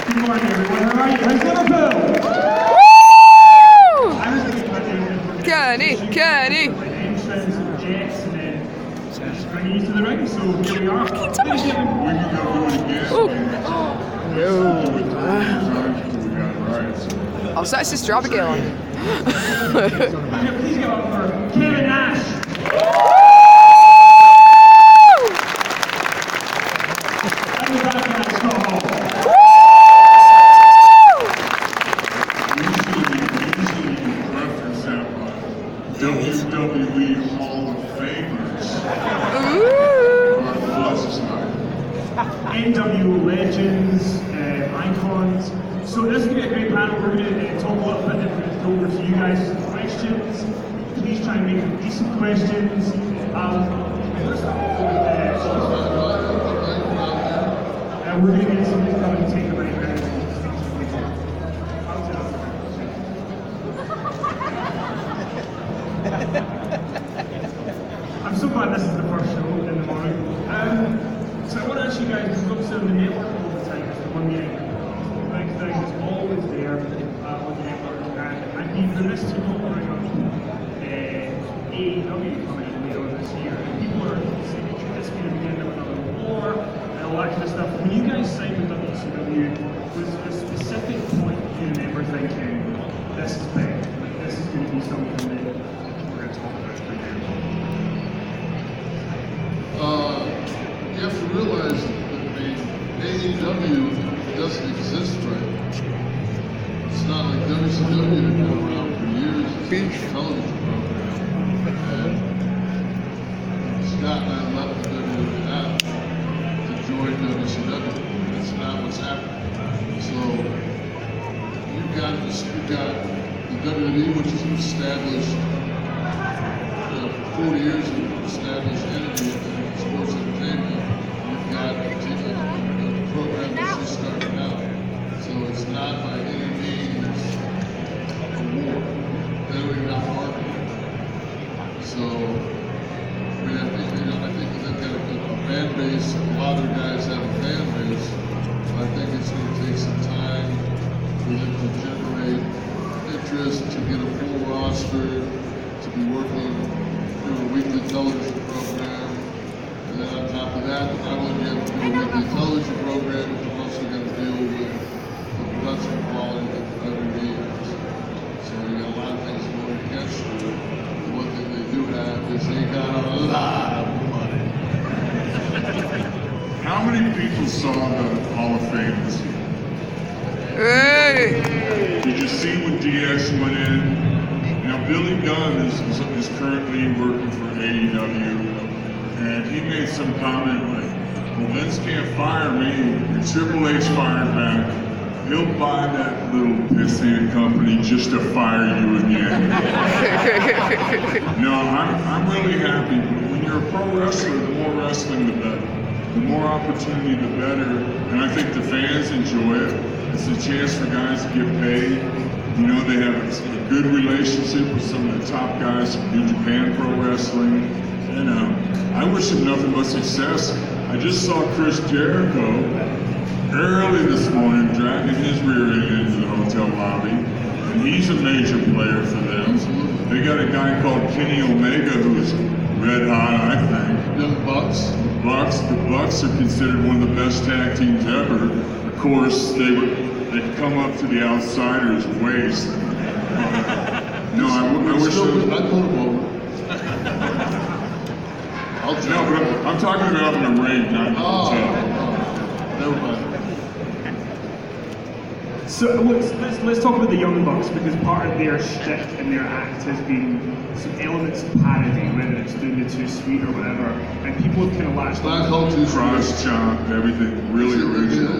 Good morning, everyone. How are you? How's Liverpool? Woo! Kenny. My name sounds like Jets, and then just bringing you to the ring. So here we are. Ladies and gentlemen, We can go do it again. Oh, so that's Sister Abigail on. please give up for Kevin Nash. And the back man, Scott Hall. WWE Hall of Famers. NWO legends, icons. So this is going to be a great panel. We're going to talk a little bit and go over to you guys some questions. Please try and make them decent questions. We're starting with we're going to get somebody to come and take the right round. I'm so glad this is the first show in the morning. So I want to ask you guys, because obviously on the network all the time, it's the one meeting. The big thing is always there on the network. And I'd be remiss to not bring up AEW coming in later this year. And people are saying that this could be the end of another war and all that kind of stuff. When you guys signed with WCW, was a specific point you remember thinking, this is big, this is going to be something that we're going to talk about for years? You have to realize that AEW doesn't exist right now. It's not like WCW had been around for years. It's a television program. And Scott and I left the WWF to join WCW. That's not what's happening. So you've got the WWE, which is an established, for 40 years, an established entity in sports entertainment. You've got a program that's just starting out. So it's not by any means a war. They don't even have marketing. So, I mean, I think they've got a fan base. A lot of guys have a fan base. But I think it's going to take some time for them to generate interest, to get a full roster, to be working through a weekly television program. And then on top of that, not only do you have to do a weekly television program, but you're also going to deal with the production quality that the WWE has. So you got a lot of things going against you. The one thing they do have is they got a lot of money. How many people saw the Hall of Fame this year? Hey! Did you see when DX went in? Now Billy Gunn is currently working for AEW, and he made some comment like, well, Vince can't fire me, and Triple H fired back. He'll buy that little pissant company just to fire you again. No, I'm really happy. When you're a pro wrestler, the more wrestling, the better. The more opportunity, the better. And I think the fans enjoy it. It's a chance for guys to get paid. You know, they have a good relationship with some of the top guys from New Japan Pro Wrestling. And I wish him nothing but success. I just saw Chris Jericho early this morning dragging his rear end into the hotel lobby. And he's a major player for them. They got a guy called Kenny Omega who's red hot, I think. The Bucks. The Bucks are considered one of the best tag teams ever. Of course, they come up to the outsider's waist. No, I wish. I put them over. No, but I'm talking about in the ring, not in the hotel. Never mind. So let's talk about the Young Bucks, because part of their shtick and their act has been some elements of parody, whether it's doing the Too Sweet or whatever, and people have kind of latched on. Called Too Cross chop, everything really original.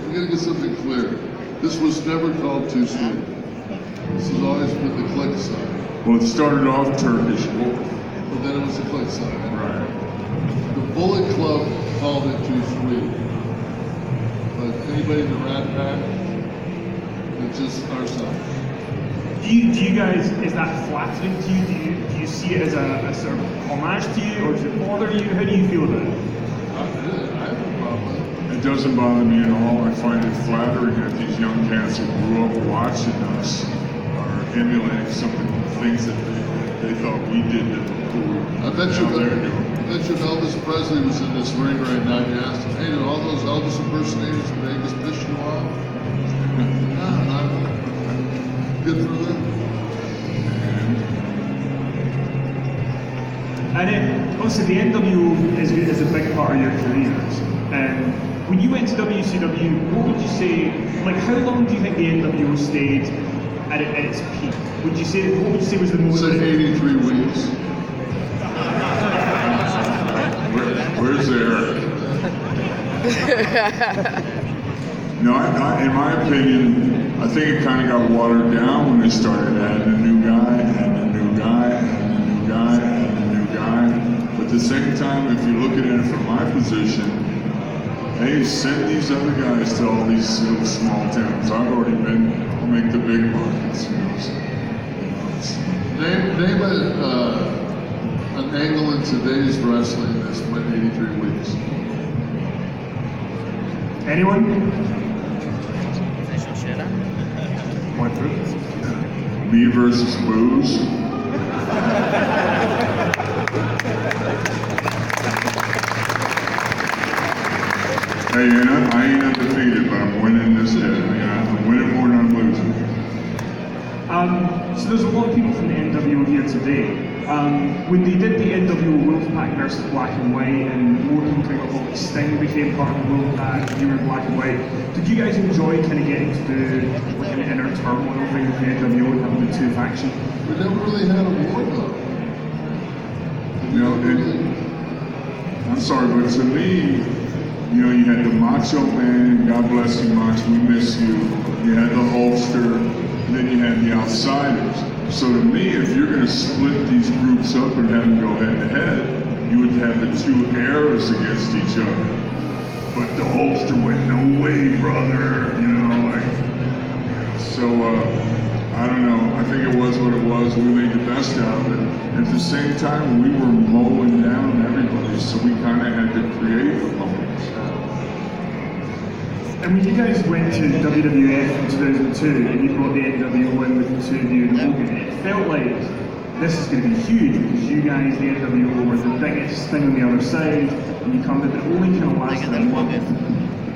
We gotta get something clear. This was never called Too Sweet. This has always been the click sign. Well, it started off Turkish. But then it was the click sign. Right. The Bullet Club called it Too Sweet. But anybody in the Rat Pack, it's just our side. Do you guys, is that flattering to you? Do you see it as a sort of homage to you, or does it bother you? How do you feel about it? I have no problem with it. And It doesn't bother me at all. I find it flattering that these young cats who grew up watching us are emulating some of the things that they thought we did that were cool. I bet you, Now they're doing. I bet you if Elvis Presley was in this ring right now, you asked him, hey, did all those Elvis impersonators in Vegas piss you off? Nah, not good for them. And then, obviously, the NWO is a big part of your careers. When you went to WCW, what would you say, like, how long do you think the NWO stayed at its peak? What would you say was the most? Say 83 weeks. Where's Eric? No, in my opinion, I think it kind of got watered down when they started adding a new guy, adding a new guy, adding a new guy, adding a new guy. But at the same time, if you look at it from my position, hey, send these other guys to all these little small towns. I've already been. I'll make the big markets. Name an angle in today's wrestling that's went 83 weeks. Anyone? One through. Me versus Booze. Hey, I ain't undefeated, but I'm winning this day. I'm winning more than I'm losing. So there's a lot of people from the NWO here today. When they did the NWO Wolfpack versus Black and White, and more people kind of got Sting became part of the Wolfpack, you were Black and White. Did you guys enjoy kind of getting to do like an inner turmoil thing with the NWO and having the two factions? We never really had a war though. You know, I'm sorry, but to me, you know, you had the Macho Man, God bless you, Macho, we miss you. You had the Hulkster, and then you had the Outsiders. So to me, if you're going to split these groups up and have them go head to head, you would have the two eras against each other. But the Hulkster went, no way, brother, you know, like. So, I don't know. I think it was what it was. We made the best out of it. At the same time, we were mowing down everybody, so we kind of had to create the moments. And when you guys went to WWF in 2002 and you brought the NWO in with the two of you and Hogan, it felt like this is going to be huge because you guys, the NWO, were the biggest thing on the other side, and you come in, it only kind of lasted a month.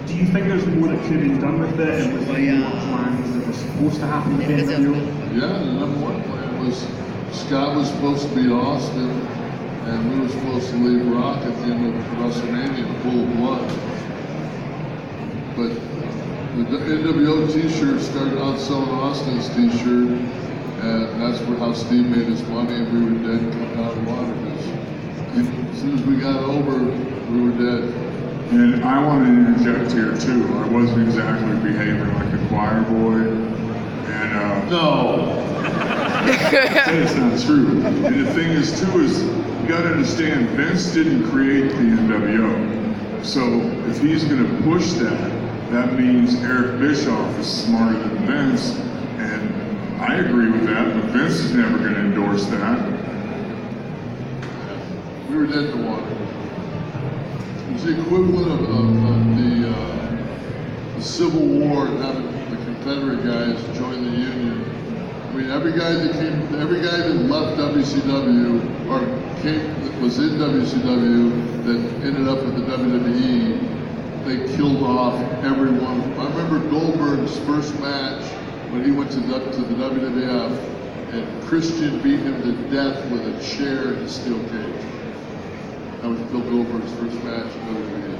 Do you think there's more that could have been done with it, and was there more plans that were supposed to happen with the NWO? Yeah, the number one plan was Scott was supposed to beat Austin, and we were supposed to leave Rock at the end of WrestleMania full of blood. But the NWO t-shirt started out selling Austin's t-shirt, and that's how Steve made his money, and we were dead coming out of the water. As soon as we got over, we were dead. And I want to interject here too. I wasn't exactly behaving like a choir boy, and No. it's not true. And the thing is too is you got to understand Vince didn't create the NWO, so if he's going to push that, that means Eric Bischoff is smarter than Vince, and I agree with that. But Vince is never going to endorse that. We were dead in the water. It was the equivalent of the Civil War and having the Confederate guys join the Union. I mean, every guy that left WCW or was in WCW that ended up with the WWE, they killed off everyone. I remember Goldberg's first match when he went to the WWF, and Christian beat him to death with a chair in a steel cage. That was Bill Goldberg's first match in WWE.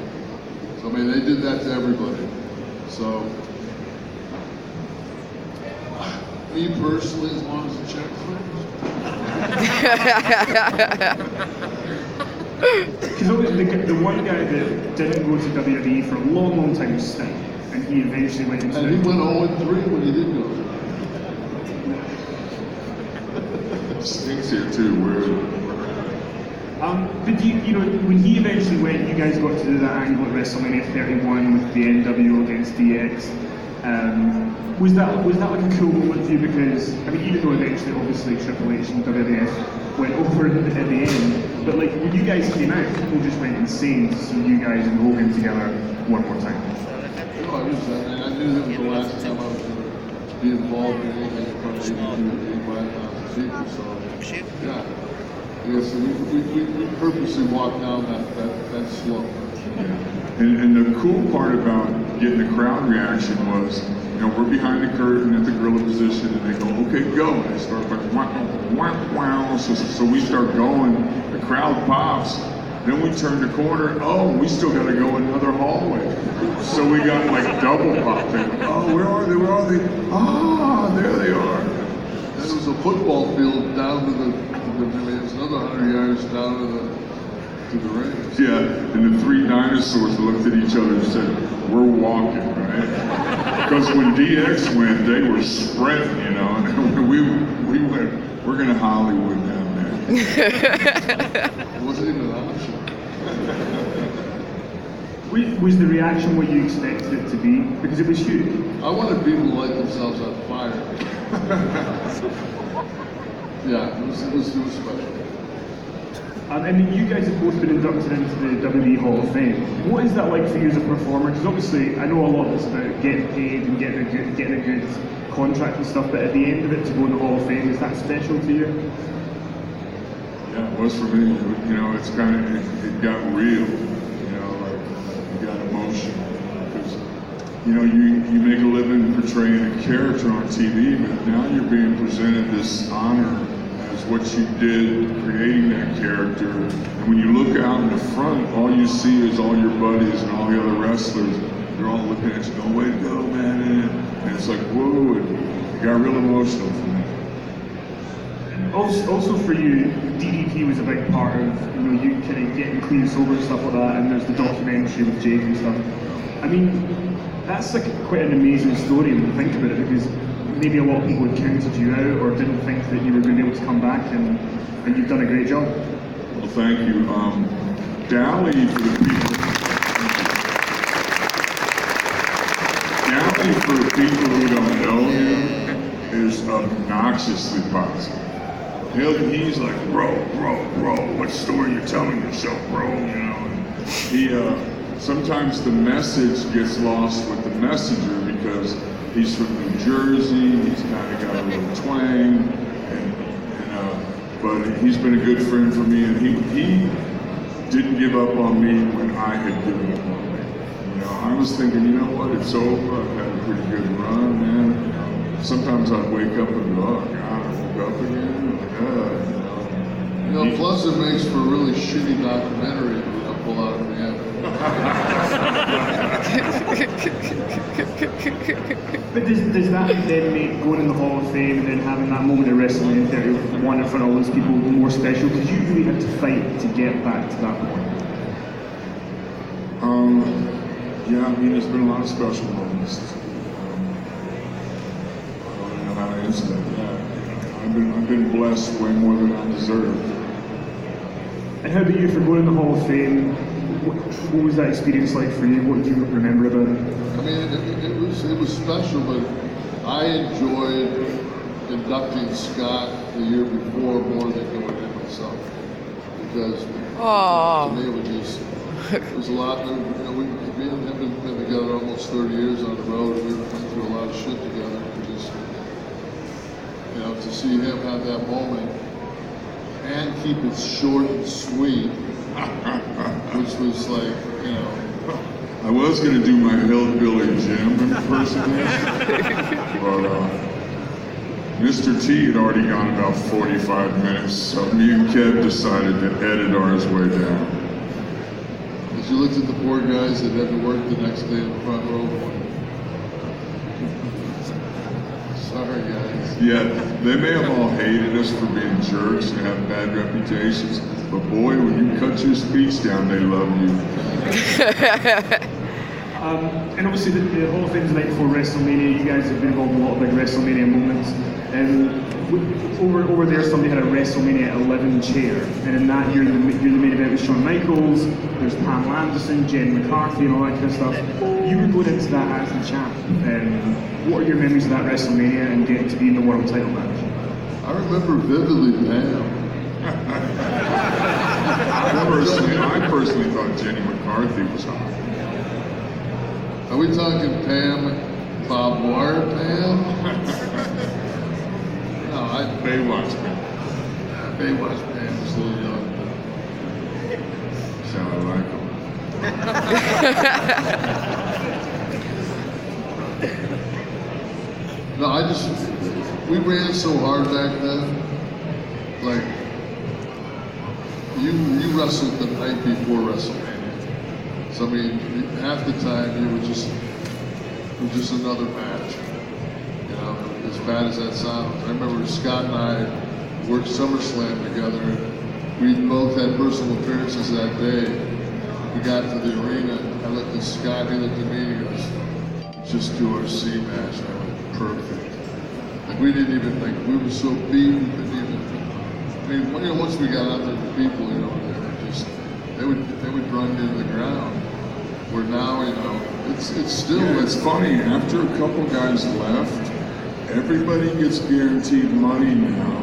So I mean, they did that to everybody. So, me personally, as long as the check Because the one guy that didn't go to WWE for a long, long time was Sting, and he eventually went into and he went 0-3 when he did go. Sting's here too. But you know, when he eventually went, you guys got to do that angle at WrestleMania 31 with the NWO against DX. Was that like a cool moment for you? Because I mean, even though eventually, obviously, Triple H and WWF went over at the end, but like when you guys came out, people just went insane to see you guys and Hogan together one more time. I knew that was the last time I was going to be involved in anything in front of 85,000 people. So, so we purposely walked down that slope. Yeah. And the cool part about getting the crowd reaction was, we're behind the curtain at the gorilla position, and they go, okay, go. And they start like, wow, wow, wow. So we start going, the crowd pops. Then we turn the corner, we still got to go another hallway. So we got like double pop. They go, where are they? Where are they? There they are. And it was a football field down to the it's another 100 yards down to the range. Yeah, and the three dinosaurs looked at each other and said, we're walking, right? Because when DX went, they were sprinting, and we went, we're going to Hollywood down there. It wasn't even an option. Was the reaction what you expected it to be? Because it was huge. I wanted people to light themselves on fire. Yeah, it was special. And you guys have both been inducted into the WWE Hall of Fame. What is that like for you as a performer? Because obviously, I know a lot of it's about getting paid and getting a good contract and stuff, but at the end of it, to go in the Hall of Fame, is that special to you? Yeah, it was for me. It's kind of, it got real. You got emotion. Because, you make a living portraying a character on TV, but now you're being presented this honor as what you did creating that character. And when you look out in the front, all you see is all your buddies and all the other wrestlers. They're all looking at you going, way to go, man. And it's like, whoa, and it got real emotional for me. Also for you, DDP was a big part of, you kind of getting clean and sober and stuff like that, and there's the documentary with Jake and stuff. I mean, that's like quite an amazing story when you think about it, because maybe a lot of people had counted you out or didn't think that you were going to be able to come back, and you've done a great job. Well, thank you. Dally, for the people. Dally, for the people who don't know him, is obnoxiously positive. He's like, bro, what story you telling yourself, bro? And he sometimes the message gets lost with the messenger because he's from New Jersey. He's kind of got a little twang, but he's been a good friend for me, and he didn't give up on me when I had given up on me. I was thinking, what? It's over. I've had a pretty good run, man. Sometimes I'd wake up and go, oh God, I woke up again. Plus it makes for a really shitty documentary when I pull out of the end. But does that then make going in the Hall of Fame and then having that moment at WrestleMania 31 in front of all those people more special? Because you really had to fight to get back to that point. Yeah, there's been a lot of special moments. I don't know how to answer that. I've been blessed way more than I deserve. And how about you for going in the Hall of Fame? What was that experience like for you? What do you remember about it? I mean, it was special, but I enjoyed inducting Scott the year before more than doing it myself, because to me it was a lot. Me and him have been together almost 30 years on the road. We've been through a lot of shit together. To see him have that moment and keep it short and sweet, which was like, I was going to do my Hillbilly Jim impersonation, but Mr. T had already gone about 45 minutes, so me and Kev decided to edit ours way down. As you looked at the poor guys that had to work the next day in the front row. Sorry, guys. Yeah, they may have all hated us for being jerks and have bad reputations, but boy, when you cut your speech down, they love you. And obviously the Hall of Fame is the night before WrestleMania. You guys have been involved in a lot of big WrestleMania moments. over there, somebody had a WrestleMania 11 chair, and in that you're the main event with Shawn Michaels. There's Pam Anderson, Jen McCarthy, and all that kind of stuff. You were going into that as the champ. What are your memories of that WrestleMania and getting to be in the world title match? I remember vividly Pam. I personally thought Jenny McCarthy was hot. Are we talking Pam, Bob Wire Pam? No, Baywatch Pam. Baywatch Pam was a little young. So I like him. No, we ran so hard back then. Like, you wrestled the night before WrestleMania. So I mean, half the time it was just another match. You know, as bad as that sounds. I remember Scott and I worked SummerSlam together. We both had personal appearances that day. We got to the arena. I looked at Scott. He looked at me. And he goes, "Just do our C match." I went, "Perfect." Like we didn't even we were so beat. We couldn't even. I mean, once we got out there, the people, they would run you to the ground. Where now, it's still. Yeah, it's funny. After a couple guys left, everybody gets guaranteed money now,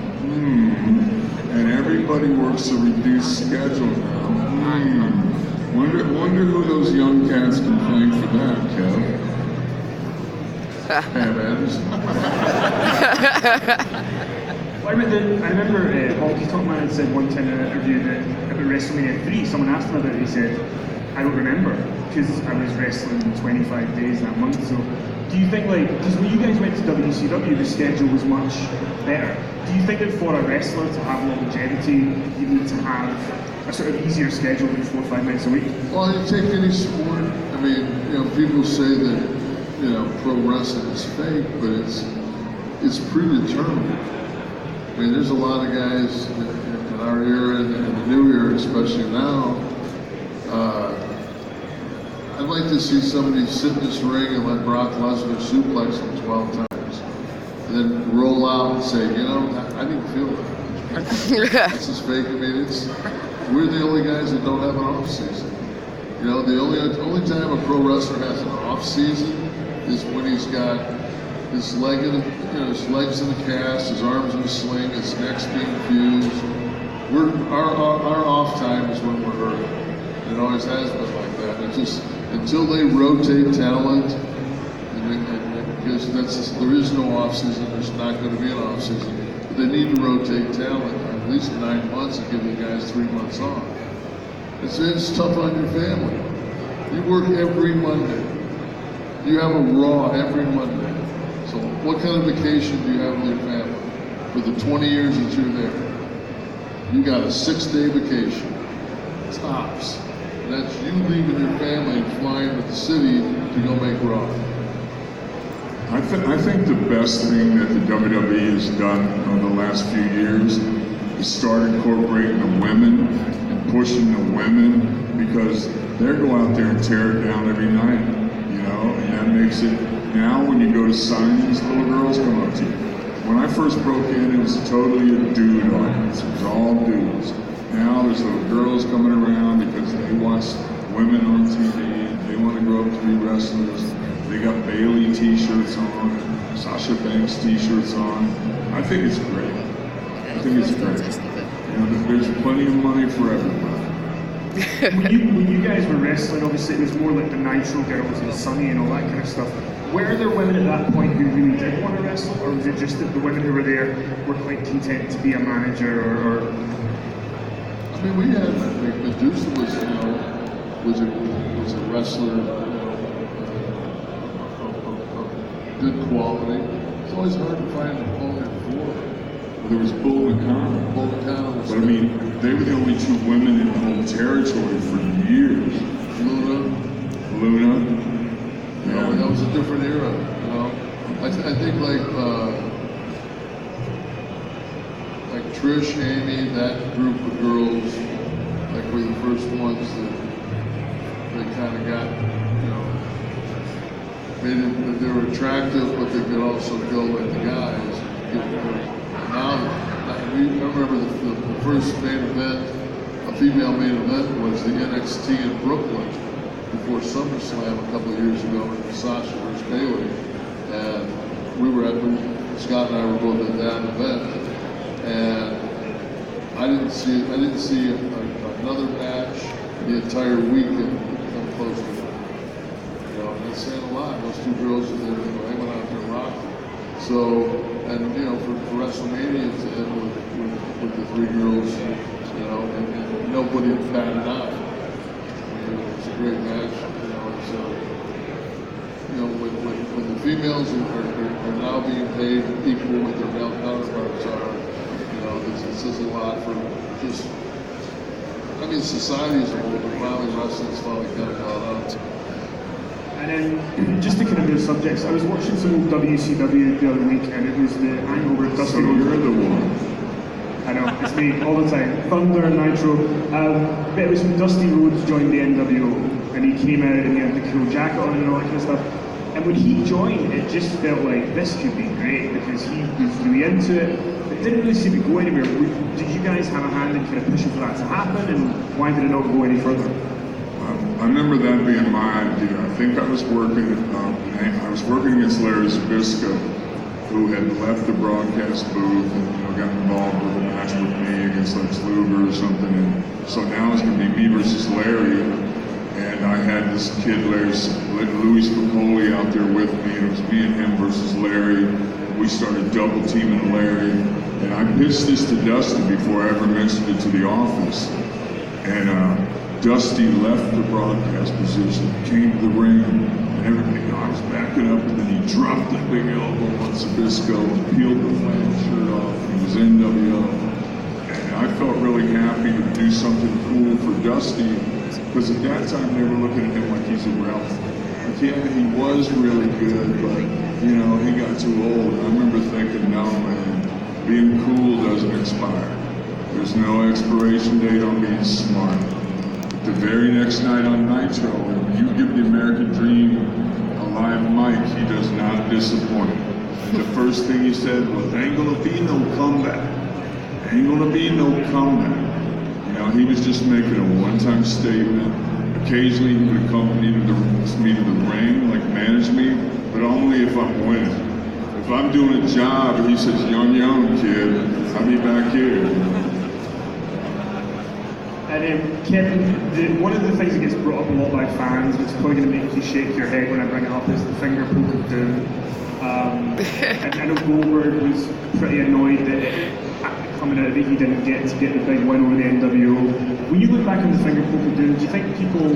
and everybody works a reduced schedule now. Wonder who those young cats can thank for that, Kev. Pam Anderson. Well, I remember Honky Tonk Man had said one time in an interview that about WrestleMania 3, someone asked him about it, he said, "I don't remember, because I was wrestling 25 days that month." So, do you think, because when you guys went to WCW, the schedule was much better. Do you think that for a wrestler to have longevity, you need to have a sort of easier schedule than 4 or 5 nights a week? Well, you take any sport, I mean, people say that, pro wrestling is fake, but it's predetermined. I mean, there's a lot of guys in our era and the new era, especially now. I'd like to see somebody sit in this ring and let Brock Lesnar suplex him 12 times, and then roll out and say, I didn't feel that. This is fake. I mean, we're the only guys that don't have an off season. The only time a pro wrestler has an off season is when he's got his legs in the cast, his arms in a sling, his neck's being fused. Our off time is when we're hurt. It always has been like that. It's just until they rotate talent, because there is no off season. There's not going to be an off season. But they need to rotate talent at least 9 months and give the guys 3 months off. It's tough on your family. You work every Monday. You have a Raw every Monday. So what kind of vacation do you have with your family for the 20 years that you're there? You got a 6-day vacation, tops. And that's you leaving your family and flying to the city to go make Raw. I think the best thing that the WWE has done over the last few years is start incorporating the women and pushing the women, because they go out there and tear it down every night, and that makes it. Now when you go to signings, little girls come up to you. When I first broke in, it was totally a dude audience. It was all dudes. Now there's little girls coming around because they watch women on TV. They want to grow up to be wrestlers. They got Bailey t-shirts on, Sasha Banks t-shirts on. I think it's great. There's plenty of money for everybody. when you guys were wrestling, obviously it was more like the Nitro girls and Sunny and all that kind of stuff. Were there women at that point who really did want to wrestle, or was it just that the women who were there were quite content to be a manager, or? I mean, we had, Medusa was a wrestler of good quality. It's always hard to find an opponent for. There was Bull Nakano. But I mean, they were the only 2 women in home territory for years. Luna. Yeah, that was a different era. I think like Trish, Amy, that group of girls, were the first ones that they kind of got, made it that they were attractive, but they could also go like the guys. now, I remember the first main event, a female main event, was the NXT in Brooklyn before SummerSlam a couple of years ago, and Sasha versus Bayley. And we were Scott and I were both at that event, and I didn't see another match the entire weekend come close to it. You know, and that's saying a lot. Those two girls, they went out there rocking. So, and you know, for WrestleMania to end with the three girls, you know, and nobody batted out. I mean, it was a great match. You know, and so, you know, when the females are now being paid equal with their male counterparts are, you know, this says a lot for just. I mean, society as a whole, but finally wrestling's finally kind of caught up. And then, just to kind of move subjects, I was watching some old WCW the other week, and it was the angle where Dusty Rhodes. You're the one. I know, it's me all the time. Thunder and Nitro. But it was when Dusty Rhodes joined the NWO, and he came out and he had the cool jacket on and all that kind of stuff. And when he joined, it just felt like this could be great because he was really into it. It didn't really seem to go anywhere. Did you guys have a hand in kind of pushing for that to happen, and why did it not go any further? I remember that being my idea. I think I was working against Larry Zbyszko, who had left the broadcast booth and got involved with a match with me against Lex Luger or something. And so now it's going to be me versus Larry. And I had this kid, Louis Spicoli, out there with me, and it was me and him versus Larry. We started double teaming Larry, and I pitched this to Dusty before I ever mentioned it to the office. And Dusty left the broadcast position, came to the ring, and everything. I was backing up, and then he dropped a big elbow on Zbyszko and peeled the flannel shirt off. He was NWO, and I felt really happy to do something cool for Dusty. Because at that time, they were looking at him like he's a relic. Like, yeah, he was really good, but, you know, he got too old. I remember thinking, no, man, being cool doesn't expire. There's no expiration date on being smart. But the very next night on Nitro, when you give the American Dream a live mic, he does not disappoint. The first thing he said was, ain't gonna be no comeback. Ain't gonna be no comeback. You know, he was just making a one-time statement. Occasionally he would accompany me to the ring, like manage me, but only if I'm winning. If I'm doing a job and he says, young kid, I'll be back here. And Kevin, one of the things that gets brought up a lot by fans, it's probably going to make you shake your head when I bring it up, is the finger poke of doom. And I know Goldberg was pretty annoyed that coming out of it, he didn't get to get the big win over the NWO. When you look back on the finger poke of doom, do you think people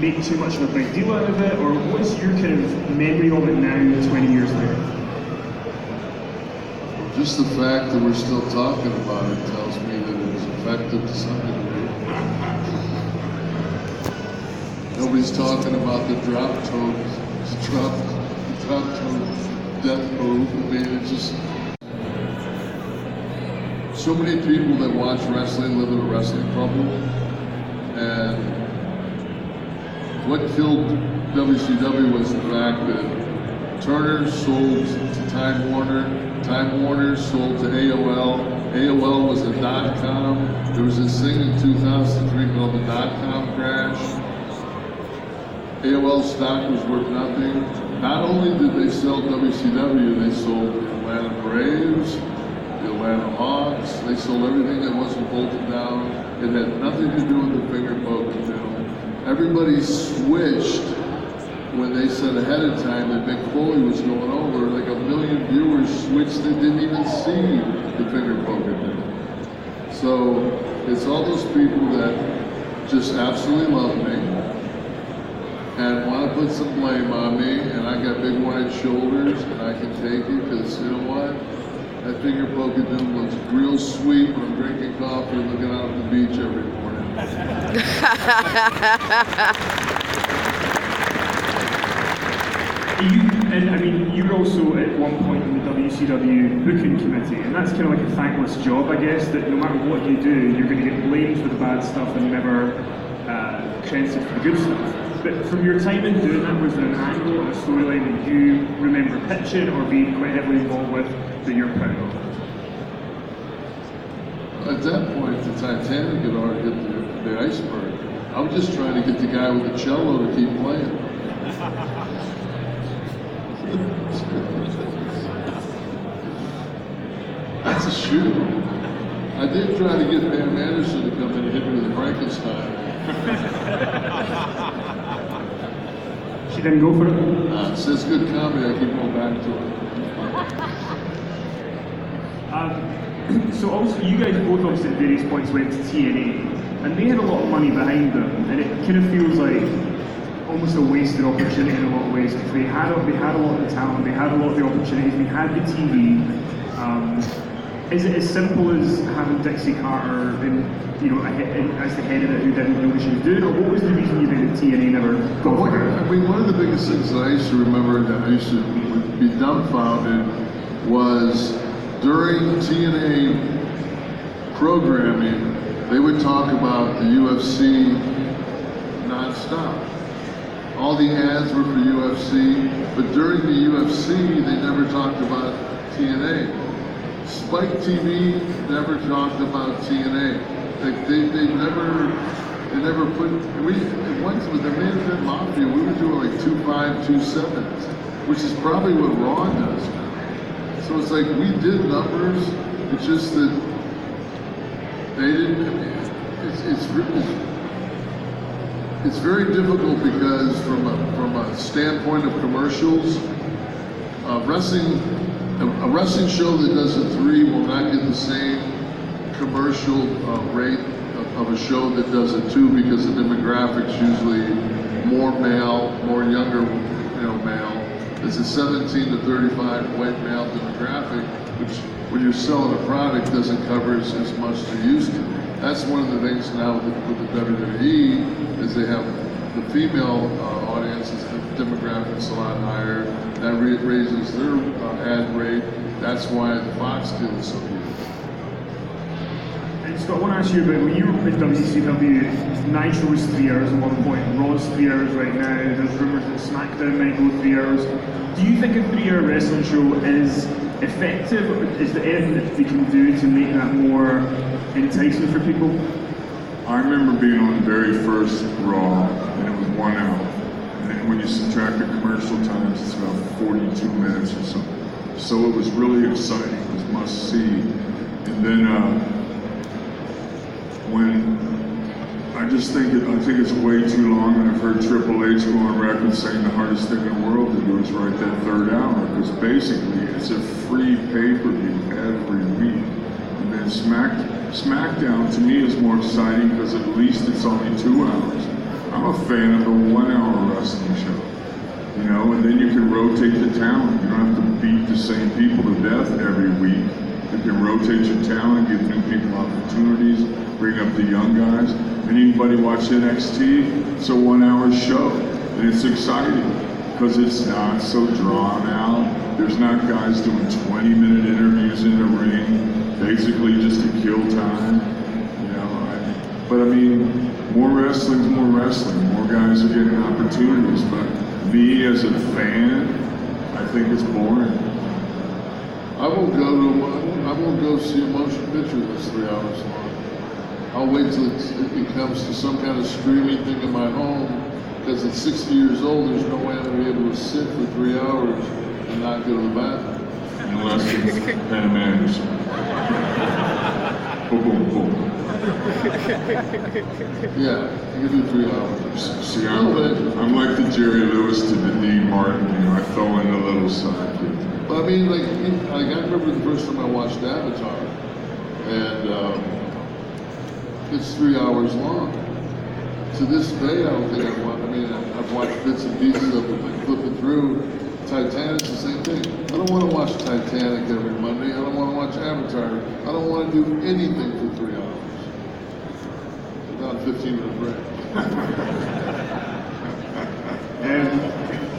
make too much of a big deal out of it, or what's your kind of memory of it now, 20 years later? Just the fact that we're still talking about it tells me that it was effective to some degree. Nobody's talking about the drop toe death move. I mean, it's just so many people that watch wrestling live in a wrestling bubble, and what killed WCW was the fact that Turner sold to Time Warner sold to AOL. AOL was a .com. There was this thing in 2003 called the .com crash. AOL stock was worth nothing. Not only did they sell WCW, they sold the Atlanta Braves, the Atlanta Hawks. They sold everything that wasn't bolted down. It had nothing to do with the finger poke of doom. Everybody switched when they said ahead of time that Mick Foley was going over. Like 1 million viewers switched that didn't even see the finger poke of doom. So it's all those people that just absolutely love me and want to put some blame on me, and I got big wide shoulders and I can take it because you know what? That finger poke of doom looks real sweet when I'm drinking coffee and looking out at the beach every morning. You were also at one point in the WCW booking committee, and that's kind of like a thankless job, I guess, that no matter what you do, you're going to get blamed for the bad stuff and never credited for the good stuff. But from your time in doing that, was there an angle and a storyline that you remember pitching or being quite heavily involved with that you're proud of? at that point, the Titanic had already hit the iceberg. I was just trying to get the guy with the cello to keep playing. That's a shoe. I did try to get Pam Anderson to come in and hit me with Frankenstein. She didn't go for it? It says good comedy, I keep going back to it. So also, you guys both obviously at various points went to TNA, and they had a lot of money behind them, and it kind of feels like almost a wasted opportunity in a lot of ways, because they had a lot of the talent, they had a lot of the opportunities, they had the TV. Is it as simple as having Dixie Carter as the head of it who didn't know what she was doing, or what was the reason you think that TNA never got for her? I mean, one of the biggest things that I used to remember that I used to be dumbfounded was during TNA programming, they would talk about the UFC nonstop. All the ads were for UFC, but during the UFC, they never talked about TNA. Spike TV never talked about TNA. Like they never put. Once with the Main Event Mafia, we were doing like 2.5, 2.7s, which is probably what Raw does now. So it's like we did numbers. It's just that they didn't. It's very difficult because from a standpoint of commercials, a wrestling show that does a 3 will not get the same commercial rate of a show that does a 2 because the demographics usually more male, more younger, male. It's a 17 to 35 white male demographic, which when you're selling a product doesn't cover as much as it used to. That's one of the things now with the WWE is they have the female audiences, the demographics a lot higher. That raises their ad rate. That's why the Fox deal is so huge. And Scott, I want to ask you about when you were with WCW, Nitro was 3 hours at one point, Raw's 3 hours right now, there's rumours that SmackDown might go 3 hours. Do you think a 3-hour wrestling show is effective, or is there anything that they can do to make that more enticing for people? I remember being on the very first Raw, and it was 1 hour. And when you subtract the commercial times, it's about 42 minutes or so. So it was really exciting, it was must see. And then I think it's way too long, and I've heard Triple H go on record saying the hardest thing in the world to do is write that 3rd hour, because basically it's a free pay-per-view every week. And then SmackDown to me is more exciting because at least it's only 2 hours. I'm a fan of the 1 hour wrestling show, and then you can rotate the talent. You don't have to beat the same people to death every week. You can rotate your talent, give new people opportunities, bring up the young guys. Anybody watch NXT? It's a 1 hour show, and it's exciting because it's not so drawn out. There's not guys doing 20-minute interviews in the ring, basically just to kill time. But I mean, more wrestling's more wrestling. More guys are getting opportunities. But me as a fan, I think it's boring. I won't go see a motion picture that's 3 hours long. I'll wait till it comes to some kind of streaming thing in my home, because at 60 years old, there's no way I'm going to be able to sit for 3 hours and not go to the bathroom. Unless it's Pam Anderson. Boom, boom, boom. Yeah, you can do 3 hours. See, I'm like the Jerry Lewis to the Dean Martin. I throw in a little side. But I mean, I remember the first time I watched Avatar, and it's 3 hours long. To this day, I don't think I've watched bits and pieces of it, like flipping through. Titanic's the same thing. I don't want to watch Titanic every Monday. I don't want to watch Avatar. I don't want to do anything for 3 hours. Without a 15-minute break. And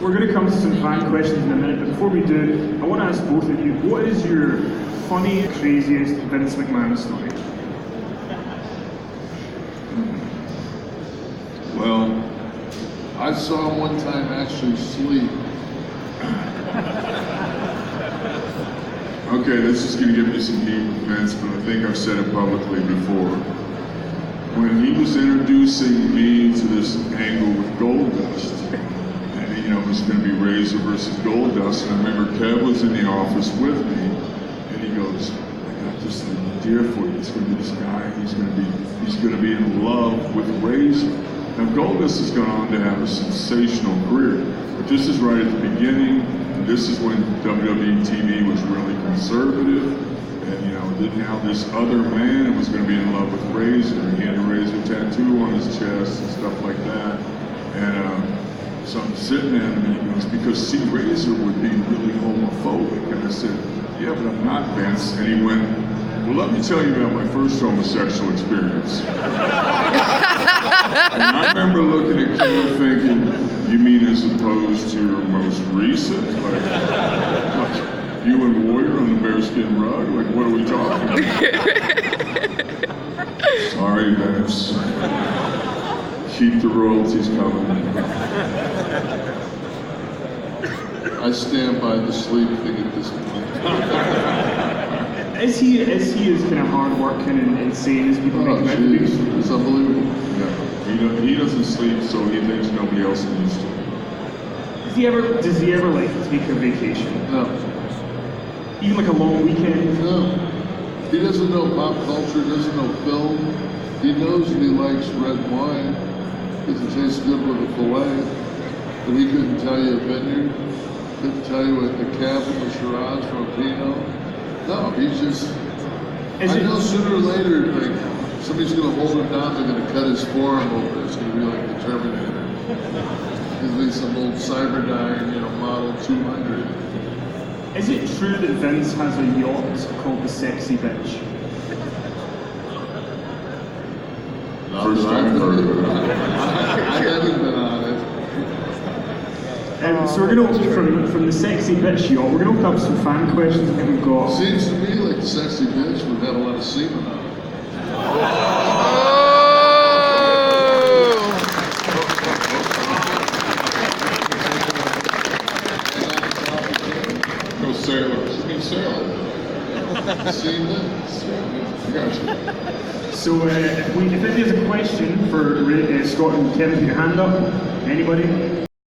we're going to come to some fan questions in a minute, but before we do, I want to ask both of you, what is your funny, craziest Vince McMahon story? Well, I saw him one time actually sleep. Okay, this is going to give me some heat with Vince, but I think I've said it publicly before. When he was introducing me to this angle with Goldust, and you know, it was going to be Razor versus Goldust, and I remember Kev was in the office with me, and he goes, "I got this idea for you. It's going to be this guy. He's going to be in love with Razor." Now Goldust has gone on to have a sensational career, but this is right at the beginning. This is when WWE TV was really conservative, and you know, didn't have this other man who was going to be in love with Razor. He had a Razor tattoo on his chest and stuff like that. And so I'm sitting there and he goes, "Because see, Razor would be really homophobic." And I said, "Yeah, but I'm not, Vince." And he went, "Well, let me tell you about my first homosexual experience." And I remember looking at Kim thinking, "You mean as opposed to your most recent? Like you and Warrior on the bearskin rug? Like, what are we talking about?" Sorry, Vince. Keep the royalties coming. I stand by the sleep thing at this point. Is he as kind of hard working and insane as people Oh, make him out to jeez, be? it's unbelievable. Yeah, he doesn't sleep, so he thinks nobody else needs to. Does he ever like take a vacation? No, Even like a long weekend? no. He doesn't know pop culture, doesn't know film. He knows that he likes red wine because it tastes good with a fillet, but he couldn't tell you a vineyard, couldn't tell you a cab from a Shiraz from a Pinot. No, he's just. I know sooner or later, like, somebody's gonna hold him down, they're gonna cut his forearm open. It's gonna be like the Terminator. It's gonna be some old Cyberdyne, you know, model 200. Is it true that Vince has a yacht called the Sexy Bitch? First time I've heard of it. I haven't been on it. So we're going to, from the Sexy Bitch yacht, we're going to open up some fan questions that we've got. Seems to me like the sexy bitch would have a lot of semen on it. Go sailor. Just mean sailor. Semen? Gotcha. So if anybody has a question for Scott and Kevin, put your hand up. Anybody?